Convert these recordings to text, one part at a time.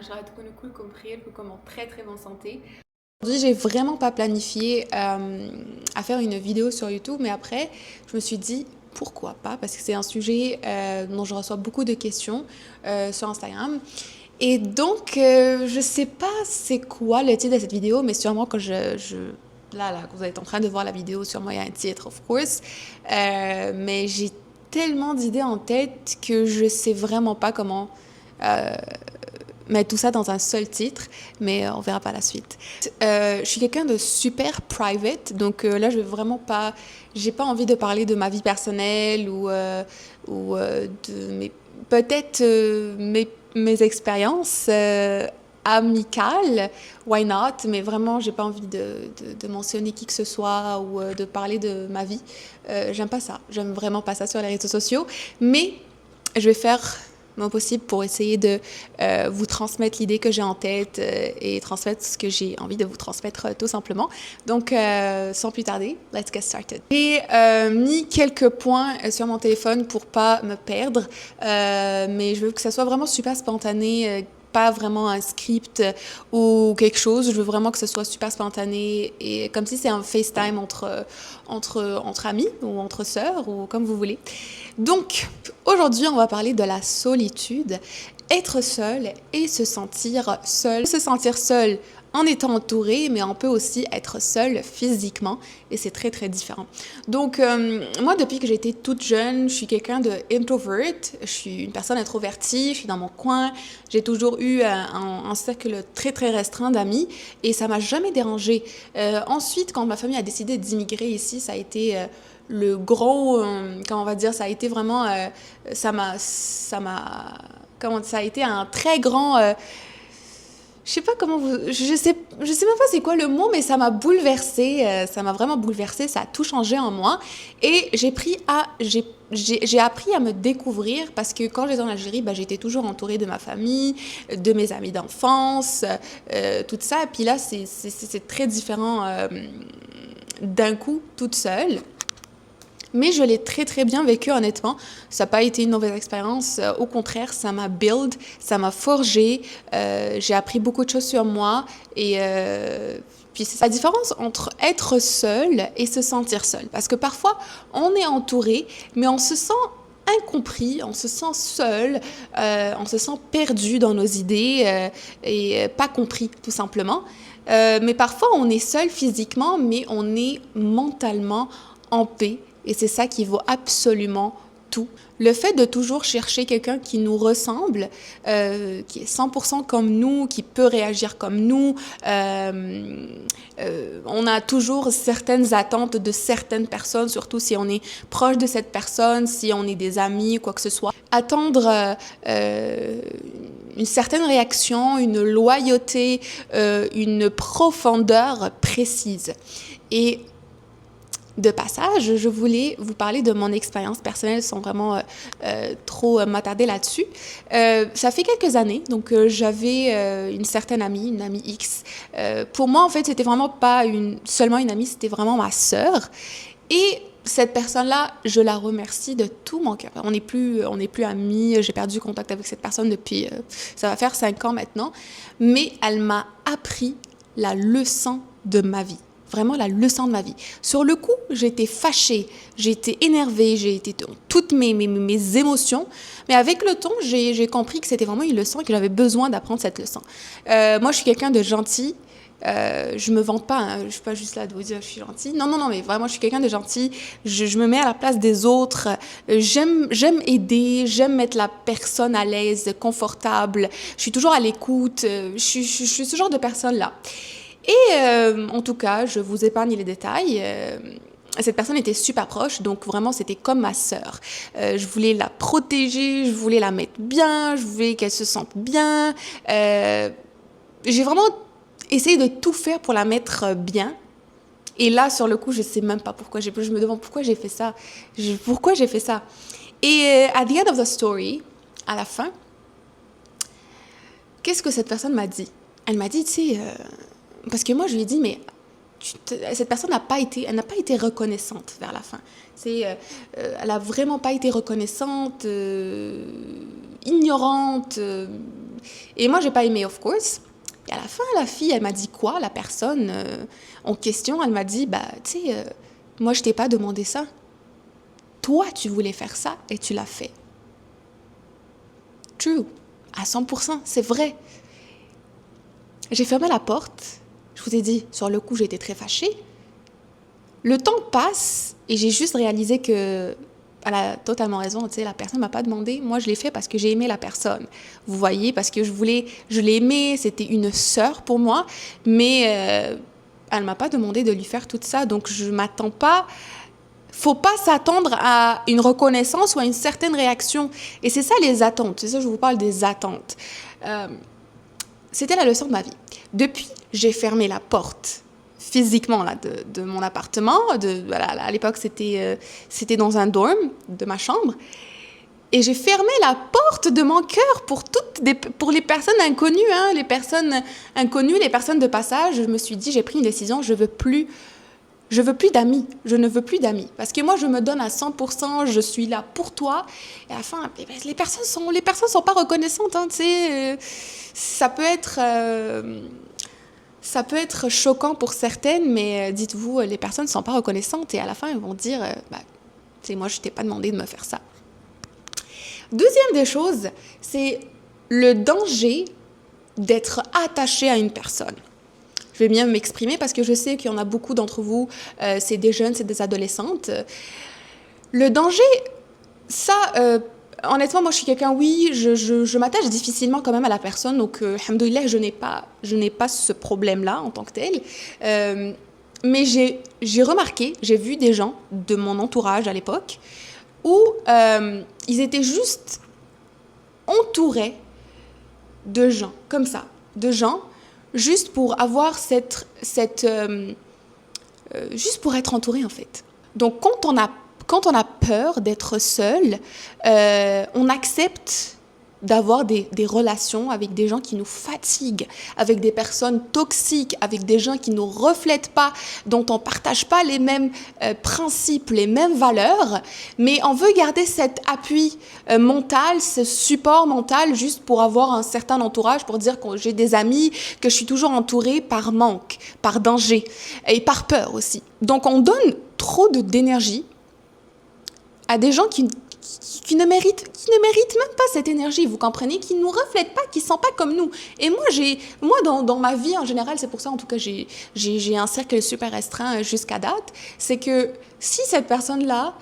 شغلة تكونوا كلكم بخير كلكم en très très bonne santé. Aujourd'hui, j'ai vraiment pas planifié à faire une vidéo sur YouTube, mais après, je me suis dit pourquoi pas, parce que c'est un sujet dont je reçois beaucoup de questions sur Instagram. Et donc, je sais pas c'est quoi le titre de cette vidéo, mais sûrement quand là, quand vous êtes en train de voir la vidéo, sûrement il y a un titre, of course. Mais j'ai tellement d'idées en tête que je sais vraiment pas comment euh, mettre tout ça dans un seul titre, mais on verra par la suite. Je suis quelqu'un de super private, donc là je vais vraiment pas, j'ai pas envie de parler de ma vie personnelle ou de mes, peut-être mes expériences amicales, why not, mais vraiment j'ai pas envie de mentionner qui que ce soit ou de parler de ma vie. J'aime pas ça, j'aime vraiment pas ça sur les réseaux sociaux, mais je vais faire mon possible pour essayer de vous transmettre l'idée que j'ai en tête et transmettre ce que j'ai envie de vous transmettre tout simplement. Donc, sans plus tarder, let's get started. J'ai mis quelques points sur mon téléphone pour pas me perdre, mais je veux que ça soit vraiment super spontané, pas vraiment un script ou quelque chose. Je veux vraiment que ce soit super spontané et comme si c'est un FaceTime entre amis ou entre sœurs ou comme vous voulez. Donc, aujourd'hui, on va parler de la solitude, être seul et se sentir seul. Se sentir seul en étant entouré, mais on peut aussi être seul physiquement et c'est très très différent. Donc, moi, depuis que j'étais toute jeune, je suis quelqu'un de introvert, je suis une personne introvertie, je suis dans mon coin, j'ai toujours eu un cercle très très restreint d'amis et ça m'a jamais dérangé. Ensuite, quand ma famille a décidé d'immigrer ici, ça a été le gros, comment on va dire, ça a été vraiment, comment ça a été un très grand, je sais pas comment vous, je sais même pas c'est quoi le mot, mais ça m'a bouleversée, ça m'a vraiment bouleversée, ça a tout changé en moi et j'ai appris à me découvrir parce que quand j'étais en Algérie, bah, j'étais toujours entourée de ma famille, de mes amis d'enfance, tout ça. Et puis là, c'est très différent d'un coup, toute seule. Mais je l'ai très très bien vécu honnêtement. Ça n'a pas été une mauvaise expérience. Au contraire, ça m'a build, ça m'a forgé. J'ai appris beaucoup de choses sur moi. Et puis c'est la différence entre être seul et se sentir seul. Parce que parfois, on est entouré, mais on se sent incompris, on se sent seul, on se sent perdu dans nos idées et pas compris tout simplement. Mais parfois, on est seul physiquement, mais on est mentalement en paix. Et c'est ça qui vaut absolument tout. Le fait de toujours chercher quelqu'un qui nous ressemble, qui est 100% comme nous, qui peut réagir comme nous, on a toujours certaines attentes de certaines personnes, surtout si on est proche de cette personne, si on est des amis, quoi que ce soit. Attendre une certaine réaction, une loyauté, une profondeur précise. Et de passage, je voulais vous parler de mon expérience personnelle sans vraiment trop m'attarder là-dessus. Ça fait quelques années, donc j'avais une certaine amie, une amie X. Pour moi, en fait, c'était vraiment pas seulement une amie, c'était vraiment ma sœur. Et cette personne-là, je la remercie de tout mon cœur. On n'est plus amis, j'ai perdu contact avec cette personne depuis, ça va faire 5 ans maintenant, mais elle m'a appris la leçon de ma vie. Vraiment la leçon de ma vie. Sur le coup, j'ai été fâchée, j'ai été énervée, j'ai été dans toutes mes émotions. Mais avec le temps, j'ai compris que c'était vraiment une leçon et que j'avais besoin d'apprendre cette leçon. Moi, je suis quelqu'un de gentil. Je me vante pas, hein. Je suis pas juste là de vous dire je suis gentille. Non, non, non, mais vraiment, je suis quelqu'un de gentil. Je me mets à la place des autres. J'aime aider, j'aime mettre la personne à l'aise, confortable. Je suis toujours à l'écoute. Je suis ce genre de personne-là. Et en tout cas, je vous épargne les détails. Cette personne était super proche, donc vraiment c'était comme ma sœur. Je voulais la protéger, je voulais la mettre bien, je voulais qu'elle se sente bien. J'ai vraiment essayé de tout faire pour la mettre bien. Et là, sur le coup, je sais même pas pourquoi je me demande pourquoi j'ai fait ça. Pourquoi j'ai fait ça. Et at the end of the story, à la fin, qu'est-ce que cette personne m'a dit? Elle m'a dit, tu sais, parce que moi, je lui ai dit, mais cette personne elle n'a pas été reconnaissante vers la fin. Elle a vraiment pas été reconnaissante, ignorante. Et moi, j'ai pas aimé, of course. Et à la fin, la fille, elle m'a dit quoi? La personne en question, elle m'a dit, tu sais, moi, je t'ai pas demandé ça. Toi, tu voulais faire ça et tu l'as fait. True. À 100%, c'est vrai. J'ai fermé la porte. Je vous ai dit, sur le coup, j'étais très fâchée. Le temps passe et j'ai juste réalisé que elle a totalement raison, tu sais, la personne m'a pas demandé. Moi, je l'ai fait parce que j'ai aimé la personne. Vous voyez, parce que je l'ai aimée, c'était une sœur pour moi, mais elle m'a pas demandé de lui faire tout ça, donc je m'attends pas. Faut pas s'attendre à une reconnaissance ou à une certaine réaction. Et c'est ça les attentes. C'est ça, je vous parle des attentes. C'était la leçon de ma vie. Depuis, j'ai fermé la porte physiquement là, de mon appartement. Voilà, à l'époque, c'était dans un dorm de ma chambre. Et j'ai fermé la porte de mon cœur pour les personnes inconnues. Les personnes inconnues, les personnes de passage. Je me suis dit, j'ai pris une décision, je veux plus d'amis. Je ne veux plus d'amis. Parce que moi, je me donne à 100%, je suis là pour toi. Et à la fin, les personnes sont pas reconnaissantes. Tu sais, ça peut être choquant pour certaines, mais dites-vous, les personnes ne sont pas reconnaissantes. Et à la fin, elles vont dire, tu sais, moi, je t'ai pas demandé de me faire ça. Deuxième des choses, c'est le danger d'être attaché à une personne. Je vais bien m'exprimer parce que je sais qu'il y en a beaucoup d'entre vous, c'est des jeunes, c'est des adolescentes. Le danger, ça, honnêtement, moi je suis quelqu'un, oui, je m'attache difficilement quand même à la personne, donc alhamdoulilah, je n'ai pas ce problème-là en tant que tel. Mais j'ai remarqué, j'ai vu des gens de mon entourage à l'époque où ils étaient juste entourés de gens, comme ça, de gens juste pour avoir juste pour être entouré en fait. Donc quand on a peur d'être seul, on accepte d'avoir des relations avec des gens qui nous fatiguent, avec des personnes toxiques, avec des gens qui ne nous reflètent pas, dont on ne partage pas les mêmes principes, les mêmes valeurs, mais on veut garder cet appui mental, ce support mental, juste pour avoir un certain entourage, pour dire que j'ai des amis, que je suis toujours entourée par manque, par danger et par peur aussi. Donc on donne trop d'énergie à des gens qui ne méritent même pas cette énergie, vous comprenez, qui ne nous reflètent pas, qui ne sont pas comme nous. Et moi dans ma vie en général, c'est pour ça en tout cas j'ai un cercle super restreint jusqu'à date, c'est que si cette personne-là,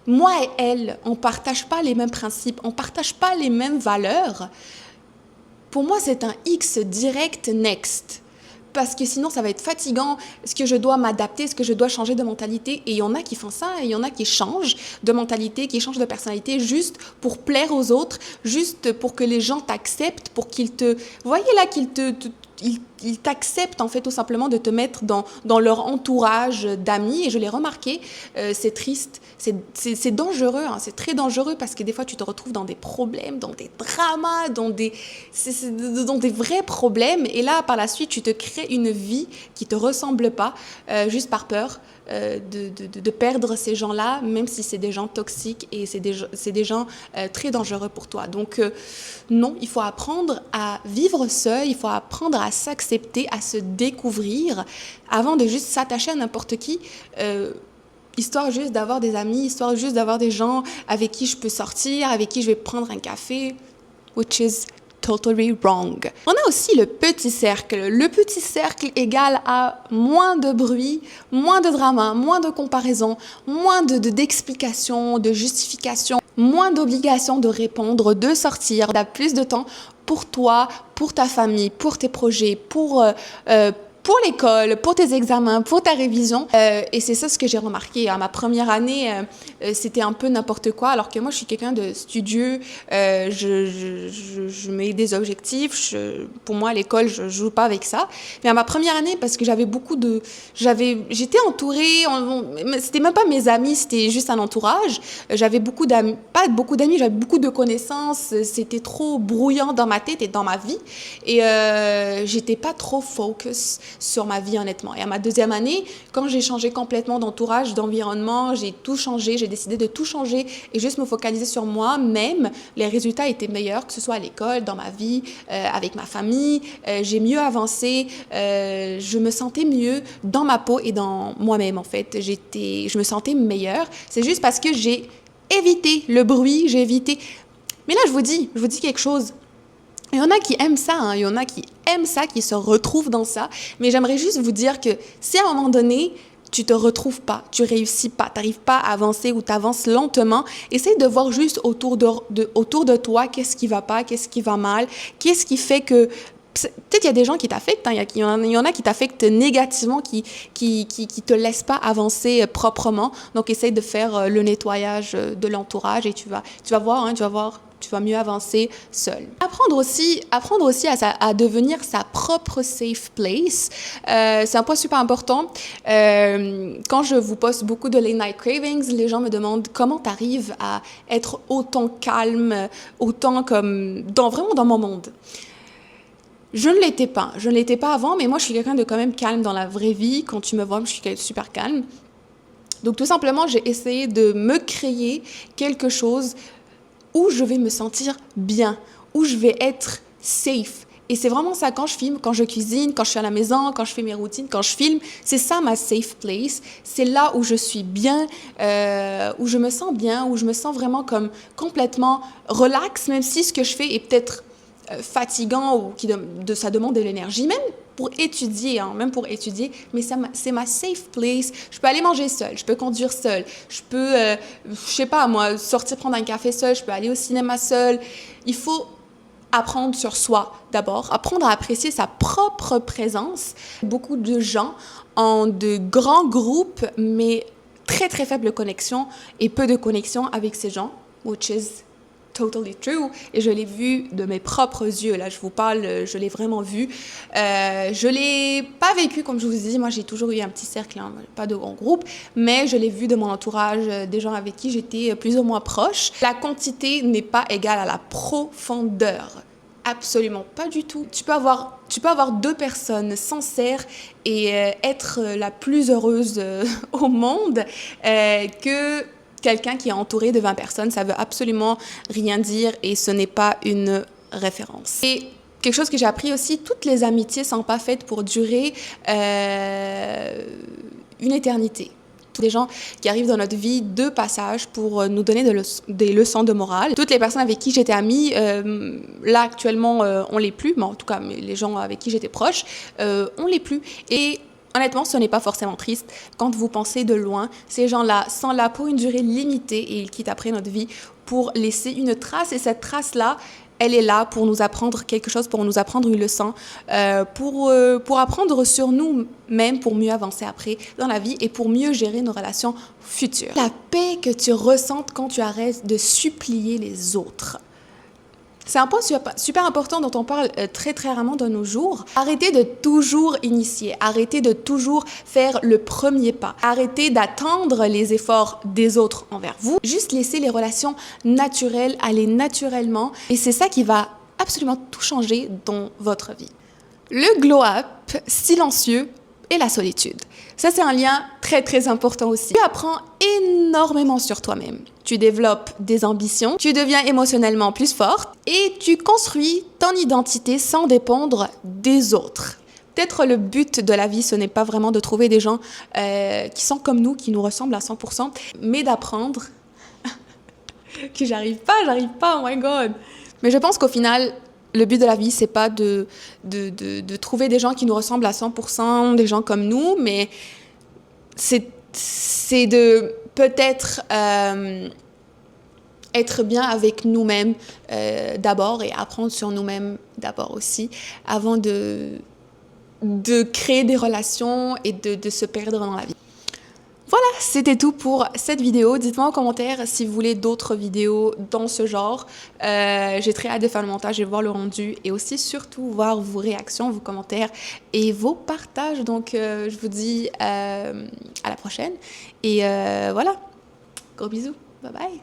moi et elle, on ne partage pas les mêmes principes, on ne partage pas les mêmes valeurs, pour moi c'est un X direct next. Parce que sinon, ça va être fatigant. Est-ce que je dois m'adapter? Est-ce que je dois changer de mentalité? Et il y en a qui font ça, et il y en a qui changent de mentalité, qui changent de personnalité juste pour plaire aux autres, juste pour que les gens t'acceptent, pour qu'ils te... Vous voyez là ils t'acceptent en fait tout simplement de te mettre dans leur entourage d'amis. Et je l'ai remarqué, c'est triste, c'est dangereux, c'est très dangereux parce que des fois tu te retrouves dans des problèmes, dans des dramas, dans des vrais problèmes. Et là par la suite tu te crées une vie qui te ressemble pas juste par peur de perdre ces gens-là, même si c'est des gens toxiques et c'est des gens très dangereux pour toi. Donc non, il faut apprendre à vivre seul, il faut apprendre à s'accepter, à se découvrir avant de juste s'attacher à n'importe qui, histoire juste d'avoir des amis, histoire juste d'avoir des gens avec qui je peux sortir, avec qui je vais prendre un café, which is totally wrong. On a aussi le petit cercle. Le petit cercle égale à moins de bruit, moins de drama, moins de comparaison, moins d'explications, de justifications, moins d'obligations de répondre, de sortir, d'avoir plus de temps pour toi, pour ta famille, pour tes projets, pour l'école, pour tes examens, pour ta révision. Et c'est ça ce que j'ai remarqué. À ma première année, c'était un peu n'importe quoi, alors que moi, je suis quelqu'un de studieux. Je mets des objectifs. Pour moi, à l'école, je joue pas avec ça. Mais à ma première année, parce que j'étais entourée, c'était même pas mes amis, c'était juste un entourage. J'avais beaucoup d'amis, pas beaucoup d'amis, j'avais beaucoup de connaissances. C'était trop brouillant dans ma tête et dans ma vie. Et j'étais pas trop focus sur ma vie honnêtement. Et à ma deuxième année, quand j'ai changé complètement d'entourage, d'environnement, j'ai tout changé, j'ai décidé de tout changer et juste me focaliser sur moi-même, les résultats étaient meilleurs, que ce soit à l'école, dans ma vie, avec ma famille. J'ai mieux avancé, je me sentais mieux dans ma peau et dans moi-même en fait. Je me sentais meilleure. C'est juste parce que j'ai évité le bruit, j'ai évité... Mais là, je vous dis quelque chose. Il y en a qui aiment ça, hein. Il y en a qui aiment ça, qui se retrouvent dans ça. Mais j'aimerais juste vous dire que si à un moment donné, tu te retrouves pas, tu réussis pas, tu n'arrives pas à avancer ou tu avances lentement, essaye de voir juste autour de toi qu'est-ce qui va pas, qu'est-ce qui va mal, qu'est-ce qui fait que... Peut-être il y a des gens qui t'affectent, hein. Il y en a qui t'affectent négativement, qui te laissent pas avancer proprement. Donc, essaye de faire le nettoyage de l'entourage et tu vas voir, hein, tu vas mieux avancer seul. Apprendre aussi à devenir sa propre safe place. C'est un point super important. Quand je vous poste beaucoup de late night cravings, les gens me demandent comment tu arrives à être autant calme, autant comme vraiment dans mon monde. Je ne l'étais pas avant, mais moi je suis quelqu'un de quand même calme dans la vraie vie. Quand tu me vois, je suis quelqu'un de super calme. Donc tout simplement, j'ai essayé de me créer quelque chose où je vais me sentir bien, où je vais être safe. Et c'est vraiment ça quand je filme, quand je cuisine, quand je suis à la maison, quand je fais mes routines, quand je filme, c'est ça ma safe place. C'est là où je suis bien, où je me sens bien, où je me sens vraiment comme complètement relax, même si ce que je fais est peut-être fatigant ou ça demande de l'énergie, même pour étudier, mais c'est ma safe place. Je peux aller manger seule, je peux conduire seule, je peux, je sais pas moi, sortir prendre un café seule, je peux aller au cinéma seule. Il faut apprendre sur soi d'abord, apprendre à apprécier sa propre présence. Beaucoup de gens ont de grands groupes, mais très très faible connexion et peu de connexion avec ces gens, which is totally true, et je l'ai vu de mes propres yeux, là je vous parle, je l'ai vraiment vu. Je l'ai pas vécu comme je vous ai dit, moi j'ai toujours eu un petit cercle, hein, pas de grand groupe, mais je l'ai vu de mon entourage, des gens avec qui j'étais plus ou moins proche. La quantité n'est pas égale à la profondeur. Absolument pas du tout. Tu peux avoir deux personnes sincères et être la plus heureuse au monde que quelqu'un qui est entouré de 20 personnes. Ça veut absolument rien dire et ce n'est pas une référence. Et quelque chose que j'ai appris aussi, toutes les amitiés ne sont pas faites pour durer une éternité. Des gens qui arrivent dans notre vie de passage pour nous donner des leçons de morale. Toutes les personnes avec qui j'étais amie, là actuellement, on l'est plus, mais en tout cas, les gens avec qui j'étais proche, on l'est plus. Et honnêtement, ce n'est pas forcément triste. Quand vous pensez de loin, ces gens-là sont là pour une durée limitée et ils quittent après notre vie pour laisser une trace. Et cette trace-là, elle est là pour nous apprendre quelque chose, pour nous apprendre une leçon, pour apprendre sur nous-mêmes, pour mieux avancer après dans la vie et pour mieux gérer nos relations futures. La paix que tu ressentes quand tu arrêtes de supplier les autres. C'est un point super important dont on parle très très rarement de nos jours. Arrêtez de toujours initier, arrêtez de toujours faire le premier pas, arrêtez d'attendre les efforts des autres envers vous. Juste laissez les relations naturelles aller naturellement et c'est ça qui va absolument tout changer dans votre vie. Le glow-up silencieux et la solitude. Ça, c'est un lien très, très important aussi. Tu apprends énormément sur toi-même. Tu développes des ambitions, tu deviens émotionnellement plus forte et tu construis ton identité sans dépendre des autres. Peut-être le but de la vie, ce n'est pas vraiment de trouver des gens qui sont comme nous, qui nous ressemblent à 100%, mais d'apprendre que j'arrive pas, oh my God. Mais je pense qu'au final, le but de la vie, c'est pas de trouver des gens qui nous ressemblent à 100%, des gens comme nous, mais c'est de peut-être être bien avec nous-mêmes d'abord et apprendre sur nous-mêmes d'abord aussi, avant de créer des relations et de se perdre dans la vie. Voilà, c'était tout pour cette vidéo. Dites-moi en commentaire si vous voulez d'autres vidéos dans ce genre. J'ai très hâte de faire le montage et voir le rendu et aussi surtout voir vos réactions, vos commentaires et vos partages. Donc, je vous dis à la prochaine et voilà, gros bisous, bye bye.